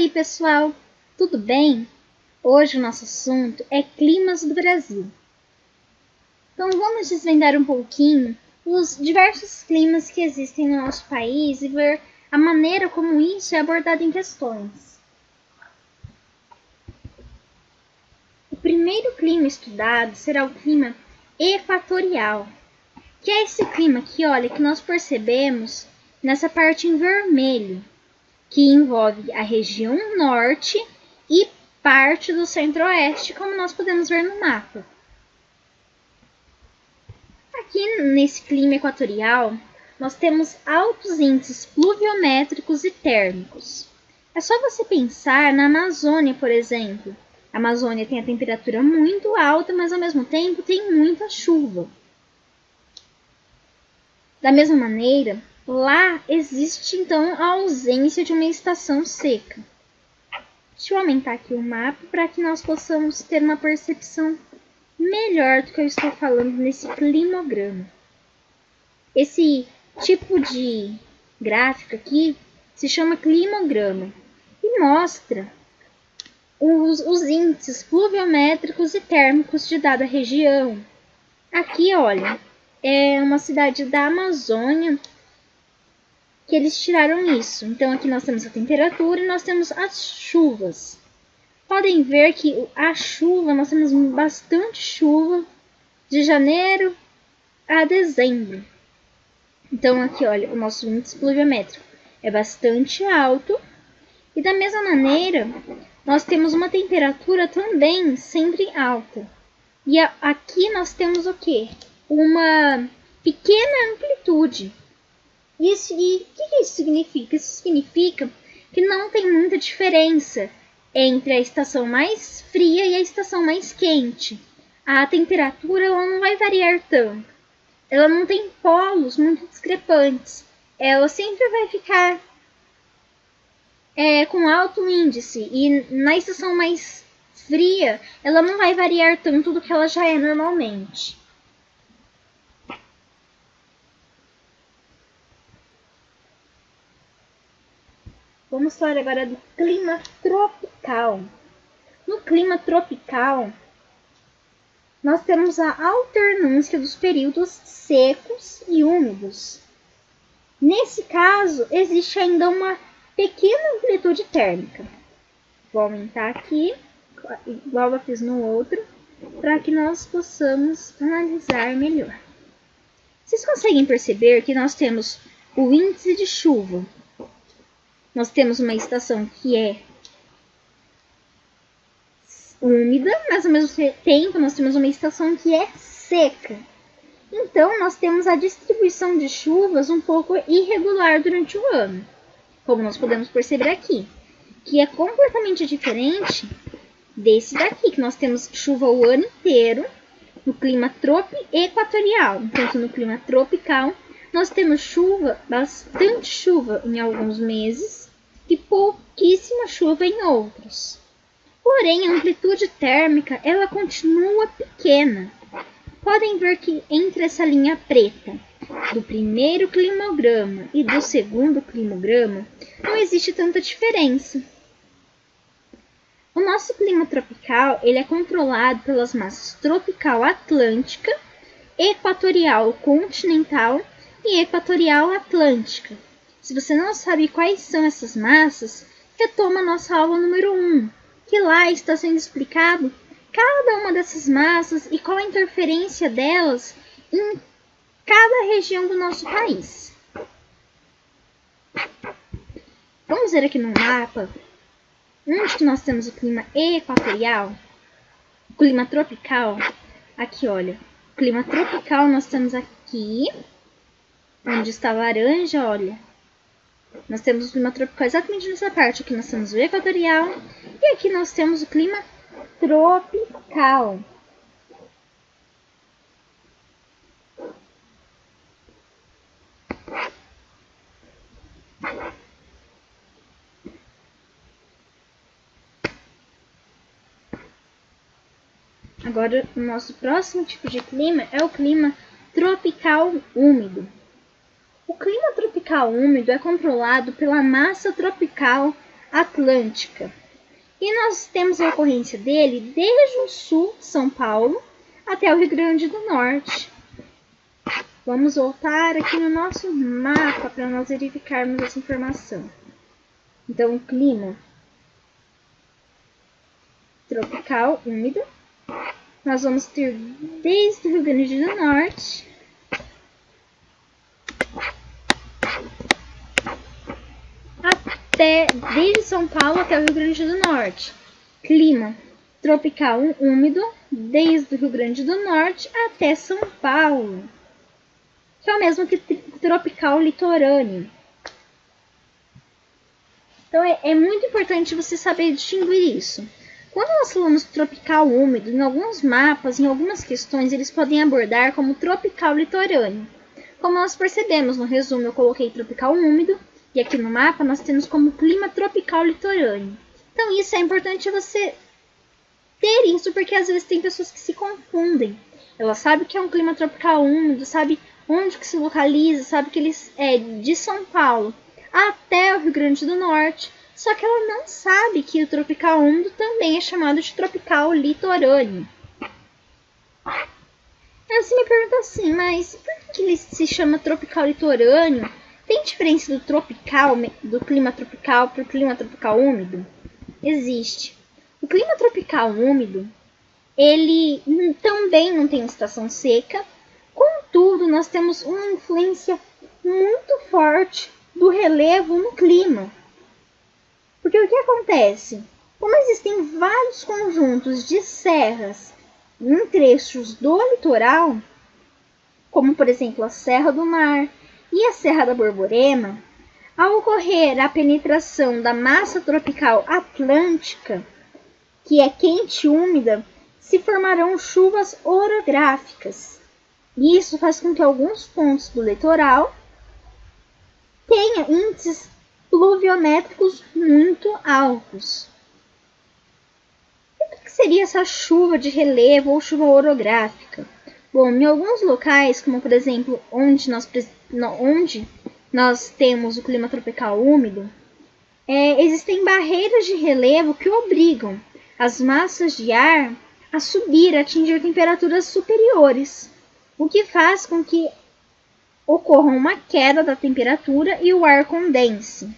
aí, pessoal, tudo bem? Hoje o nosso assunto é climas do Brasil. Então vamos desvendar um pouquinho os diversos climas que existem no nosso país e ver a maneira como isso é abordado em questões. O primeiro clima estudado será o clima equatorial, que é esse clima aqui, olha, que nós percebemos nessa parte em vermelho, que envolve a região norte e parte do centro-oeste, como nós podemos ver no mapa. Aqui nesse clima equatorial, nós temos altos índices pluviométricos e térmicos. É só você pensar na Amazônia, por exemplo. A Amazônia tem a temperatura muito alta, mas ao mesmo tempo tem muita chuva. Da mesma maneira, lá existe então a ausência de uma estação seca. Deixa eu aumentar aqui o mapa para que nós possamos ter uma percepção melhor do que eu estou falando nesse climograma. Esse tipo de gráfico aqui se chama climograma e mostra os índices pluviométricos e térmicos de dada região. Aqui, olha, é uma cidade da Amazônia que eles tiraram isso. Então aqui nós temos a temperatura e nós temos as chuvas. Podem ver que a chuva, nós temos bastante chuva de janeiro a dezembro. Então aqui, olha, o nosso índice pluviométrico é bastante alto. E da mesma maneira, nós temos uma temperatura também sempre alta. E aqui nós temos o quê? Uma pequena amplitude. E o que isso significa? Isso significa que não tem muita diferença entre a estação mais fria e a estação mais quente. A temperatura ela não vai variar tanto. Ela não tem polos muito discrepantes. Ela sempre vai ficar com alto índice. E na estação mais fria, ela não vai variar tanto do que ela já é normalmente. Vamos falar agora do clima tropical. No clima tropical, nós temos a alternância dos períodos secos e úmidos. Nesse caso, existe ainda uma pequena amplitude térmica. Vou aumentar aqui, igual eu fiz no outro, para que nós possamos analisar melhor. Vocês conseguem perceber que nós temos o índice de chuva. Nós temos uma estação que é úmida, mas ao mesmo tempo nós temos uma estação que é seca. Então, nós temos a distribuição de chuvas um pouco irregular durante o ano, como nós podemos perceber aqui, que é completamente diferente desse daqui, que nós temos chuva o ano inteiro no clima equatorial, enquanto no clima tropical nós temos chuva, bastante chuva em alguns meses e pouquíssima chuva em outros. Porém, a amplitude térmica ela continua pequena. Podem ver que entre essa linha preta do primeiro climograma e do segundo climograma não existe tanta diferença. O nosso clima tropical ele é controlado pelas massas tropical atlântica, equatorial continental e equatorial atlântica. Se você não sabe quais são essas massas, retoma a nossa aula número 1, que lá está sendo explicado cada uma dessas massas e qual a interferência delas em cada região do nosso país. Vamos ver aqui no mapa onde que nós temos o clima equatorial, o clima tropical. Aqui, olha, o clima tropical nós temos aqui, onde está laranja, olha. Nós temos o clima tropical exatamente nessa parte. Aqui nós temos o equatorial e aqui nós temos o clima tropical. Agora, o nosso próximo tipo de clima é o clima tropical úmido. O clima tropical úmido é controlado pela massa tropical atlântica. E nós temos a ocorrência dele desde o sul, São Paulo, até o Rio Grande do Norte. Vamos voltar aqui no nosso mapa para nós verificarmos essa informação. Então, o clima tropical úmido, nós vamos ter desde o Rio Grande do Norte desde São Paulo até o Rio Grande do Norte. Clima tropical úmido, desde o Rio Grande do Norte até São Paulo, que é o mesmo que tropical litorâneo. Então é muito importante você saber distinguir isso. Quando nós falamos tropical úmido, em alguns mapas, em algumas questões, eles podem abordar como tropical litorâneo. Como nós percebemos no resumo, eu coloquei tropical úmido, e aqui no mapa nós temos como clima tropical litorâneo. Então isso é importante você ter isso, porque às vezes tem pessoas que se confundem. Ela sabe que é um clima tropical úmido, sabe onde que se localiza, sabe que ele é de São Paulo até o Rio Grande do Norte, só que ela não sabe que o tropical úmido também é chamado de tropical litorâneo. Aí você me pergunta assim, mas por que ele se chama tropical litorâneo? Tem diferença do clima tropical para o clima tropical úmido? Existe. O clima tropical úmido, ele também não tem estação seca, contudo, nós temos uma influência muito forte do relevo no clima. Porque o que acontece? Como existem vários conjuntos de serras em trechos do litoral, como por exemplo a Serra do Mar e a Serra da Borborema, ao ocorrer a penetração da massa tropical atlântica, que é quente e úmida, se formarão chuvas orográficas. E isso faz com que alguns pontos do litoral tenham índices pluviométricos muito altos. E o que seria essa chuva de relevo ou chuva orográfica? Bom, em alguns locais, como por exemplo onde nós temos o clima tropical úmido, existem barreiras de relevo que obrigam as massas de ar a subir, a atingir temperaturas superiores, o que faz com que ocorra uma queda da temperatura e o ar condense.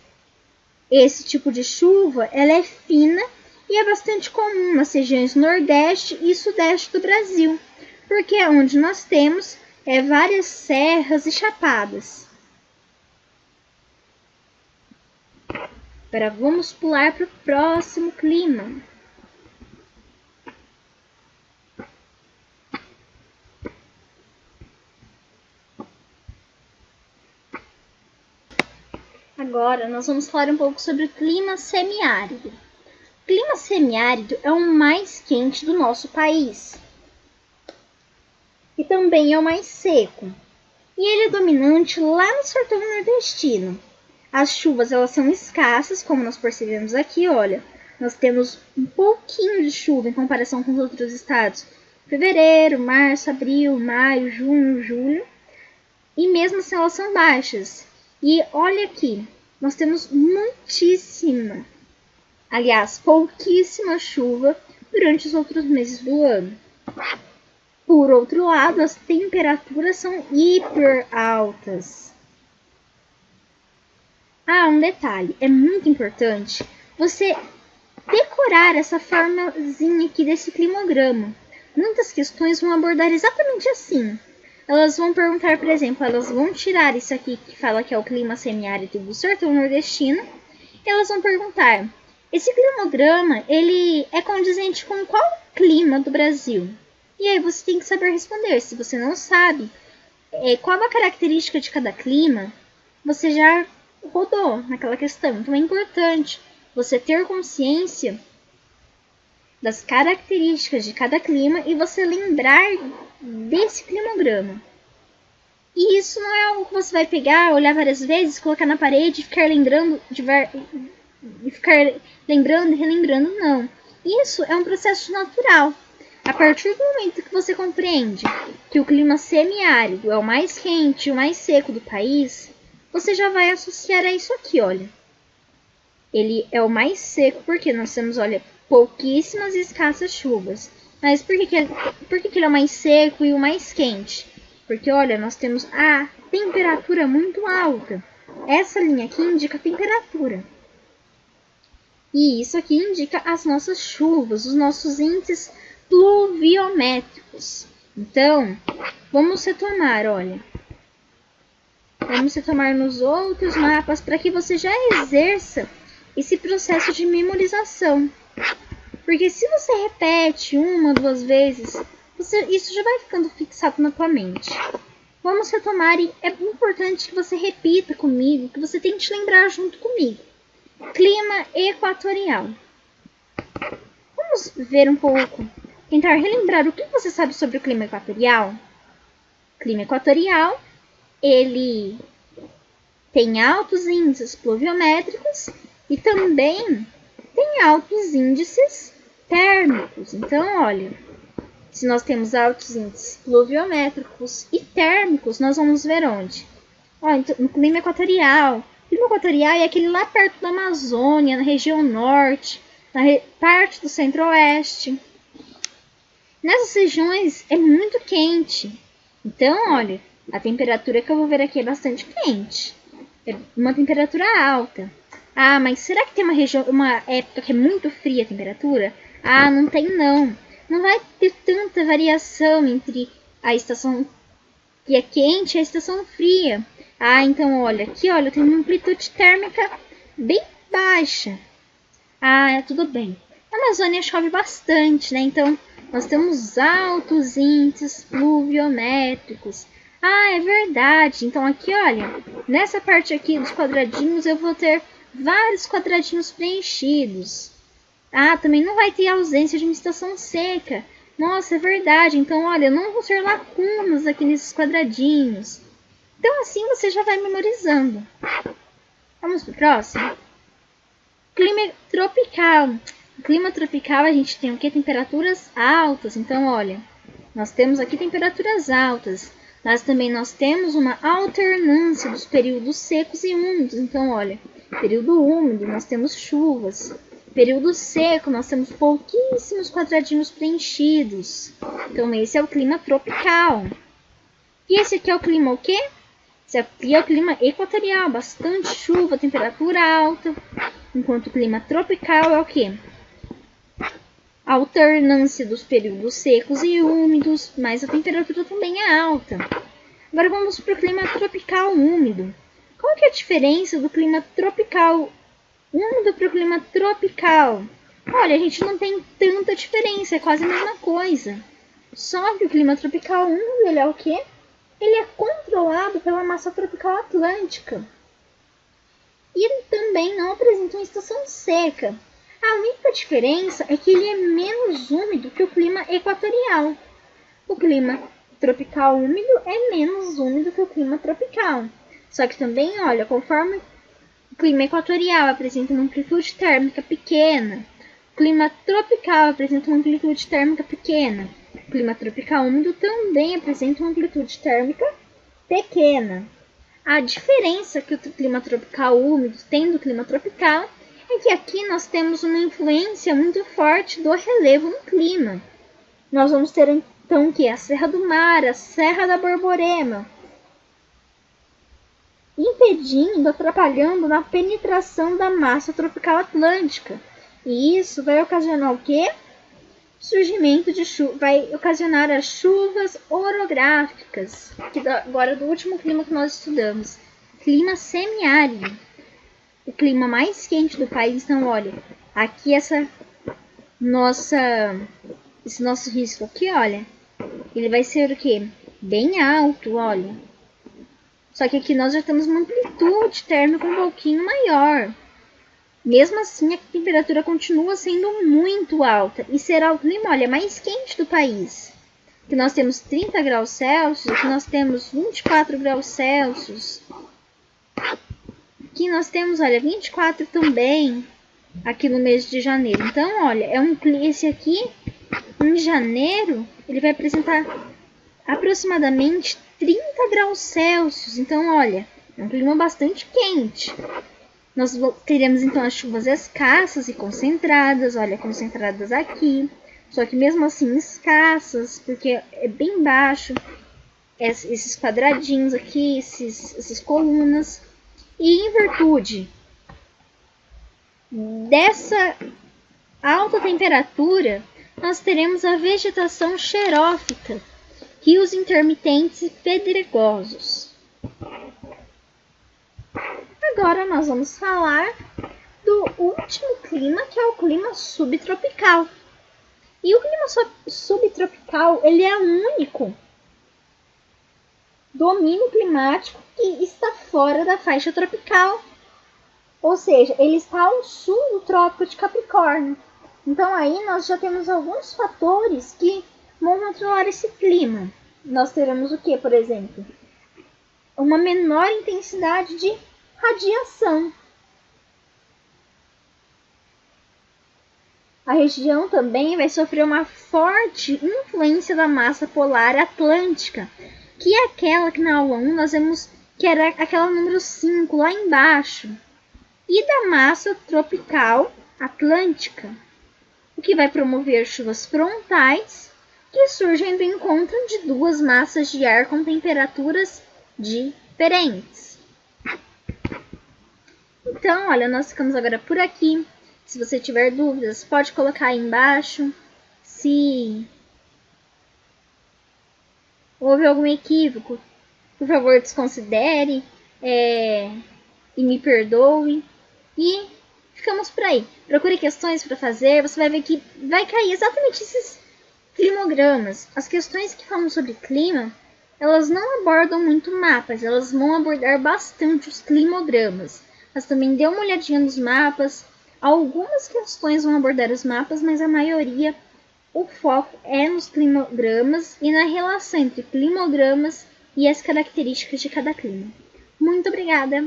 Esse tipo de chuva ela é fina e é bastante comum nas regiões nordeste e sudeste do Brasil, porque é onde nós temos várias serras e chapadas. Agora vamos pular para o próximo clima. Agora nós vamos falar um pouco sobre o clima semiárido. O clima semiárido é o mais quente do nosso país e também é o mais seco. E ele é dominante lá no sertão nordestino. As chuvas elas são escassas, como nós percebemos aqui, olha. Nós temos um pouquinho de chuva em comparação com os outros estados. Fevereiro, março, abril, maio, junho, julho. E mesmo assim elas são baixas. E olha aqui, nós temos pouquíssima chuva durante os outros meses do ano. Por outro lado, as temperaturas são hiper altas. Um detalhe, é muito importante você decorar essa formazinha aqui desse climograma. Muitas questões vão abordar exatamente assim. Elas vão perguntar, por exemplo, elas vão tirar isso aqui que fala que é o clima semiárido do sertão nordestino. E elas vão perguntar, esse climograma, ele é condizente com qual clima do Brasil? E aí você tem que saber responder. Se você não sabe qual a característica de cada clima, você já rodou naquela questão. Então é importante você ter consciência das características de cada clima e você lembrar desse climograma. E isso não é algo que você vai pegar, olhar várias vezes, colocar na parede e ficar lembrando, e relembrando, não. Isso é um processo natural. A partir do momento que você compreende que o clima semiárido é o mais quente e o mais seco do país, você já vai associar a isso aqui, olha. ele é o mais seco porque nós temos, olha, pouquíssimas e escassas chuvas. Mas por que ele é o mais seco e o mais quente? Porque, olha, nós temos a temperatura muito alta. Essa linha aqui indica a temperatura. E isso aqui indica as nossas chuvas, os nossos índices pluviométricos. Então, vamos retomar, olha. Vamos retomar nos outros mapas para que você já exerça esse processo de memorização. Porque se você repete uma, duas vezes, isso já vai ficando fixado na tua mente. Vamos retomar e é importante que você repita comigo, que você tente lembrar junto comigo. Clima equatorial. Vamos ver um pouco, tentar relembrar o que você sabe sobre o clima equatorial. O clima equatorial, ele tem altos índices pluviométricos e também tem altos índices térmicos. Então, olha, se nós temos altos índices pluviométricos e térmicos, nós vamos ver onde? Então, no clima equatorial. O clima equatorial é aquele lá perto da Amazônia, na região norte, na parte do centro-oeste. Nessas regiões é muito quente. Então, olha, a temperatura que eu vou ver aqui é bastante quente. É uma temperatura alta. Ah, mas será que tem uma época que é muito fria a temperatura? Ah, não tem não. Não vai ter tanta variação entre a estação que é quente e a estação fria. Ah, então olha, aqui olha, tem uma amplitude térmica bem baixa. Ah, tudo bem. Na Amazônia chove bastante, né? Então nós temos altos índices pluviométricos. Ah, é verdade. Então aqui, olha, nessa parte aqui dos quadradinhos eu vou ter vários quadradinhos preenchidos. Ah, também não vai ter ausência de uma estação seca. Nossa, é verdade. Então, olha, não vão ter lacunas aqui nesses quadradinhos. Então, assim você já vai memorizando. Vamos pro próximo? Clima tropical. No clima tropical a gente tem o que? Temperaturas altas. Então, olha, nós temos aqui temperaturas altas. Mas também nós temos uma alternância dos períodos secos e úmidos. Então, olha, período úmido nós temos chuvas. Período seco nós temos pouquíssimos quadradinhos preenchidos. Então, esse é o clima tropical. E esse aqui é o clima o quê? Esse aqui é o clima equatorial, bastante chuva, temperatura alta. Enquanto o clima tropical é o quê? Alternância dos períodos secos e úmidos, mas a temperatura também é alta. Agora vamos para o clima tropical úmido. Qual que é a diferença do clima tropical úmido para o clima tropical? Olha, a gente não tem tanta diferença, é quase a mesma coisa. Só que o clima tropical úmido, ele é o quê? Ele é controlado pela massa tropical atlântica. E ele também não apresenta uma estação seca. A única diferença é que ele é menos úmido que o clima equatorial. O clima tropical úmido é menos úmido que o clima tropical. Só que também, olha, conforme o clima equatorial apresenta uma amplitude térmica pequena, o clima tropical apresenta uma amplitude térmica pequena, o clima tropical úmido também apresenta uma amplitude térmica pequena. A diferença que o clima tropical úmido tem do clima tropical é que aqui nós temos uma influência muito forte do relevo no clima. Nós vamos ter então que a Serra do Mar, a Serra da Borborema, impedindo, atrapalhando na penetração da massa tropical atlântica. E isso vai ocasionar o quê? Surgimento de chuva, vai ocasionar as chuvas orográficas, que agora do último clima que nós estudamos, clima semiárido, o clima mais quente do país. Então, olha, aqui esse nosso risco aqui, olha, ele vai ser o quê? Bem alto, olha. Só que aqui nós já temos uma amplitude térmica um pouquinho maior. Mesmo assim, a temperatura continua sendo muito alta e será o clima, olha, mais quente do país. Aqui nós temos 30 graus Celsius, aqui nós temos 24 graus Celsius. Aqui nós temos, olha, 24 também, aqui no mês de janeiro. Então, olha, esse aqui, em janeiro, ele vai apresentar aproximadamente 30 graus Celsius. Então, olha, é um clima bastante quente. Nós teremos então as chuvas escassas e concentradas, olha, concentradas aqui, só que mesmo assim escassas, porque é bem baixo, esses quadradinhos aqui, essas colunas. E em virtude dessa alta temperatura, nós teremos a vegetação xerófita, rios intermitentes e pedregosos. Agora nós vamos falar do último clima, que é o clima subtropical. E o clima subtropical, ele é o único domínio climático que está fora da faixa tropical. Ou seja, ele está ao sul do Trópico de Capricórnio. Então aí nós já temos alguns fatores que vão controlar esse clima. Nós teremos o que, por exemplo? Uma menor intensidade de radiação. A região também vai sofrer uma forte influência da massa polar atlântica, que é aquela que na aula 1 nós vemos que era aquela número 5 lá embaixo, e da massa tropical atlântica, o que vai promover chuvas frontais que surgem do encontro de duas massas de ar com temperaturas diferentes. Então, olha, nós ficamos agora por aqui. Se você tiver dúvidas, pode colocar aí embaixo. Se houve algum equívoco, por favor, desconsidere e me perdoe. E ficamos por aí. Procure questões para fazer. Você vai ver que vai cair exatamente esses climogramas. As questões que falam sobre clima, elas não abordam muito mapas. Elas vão abordar bastante os climogramas. Mas também dê uma olhadinha nos mapas. Algumas questões vão abordar os mapas, mas a maioria, o foco é nos climogramas e na relação entre climogramas e as características de cada clima. Muito obrigada!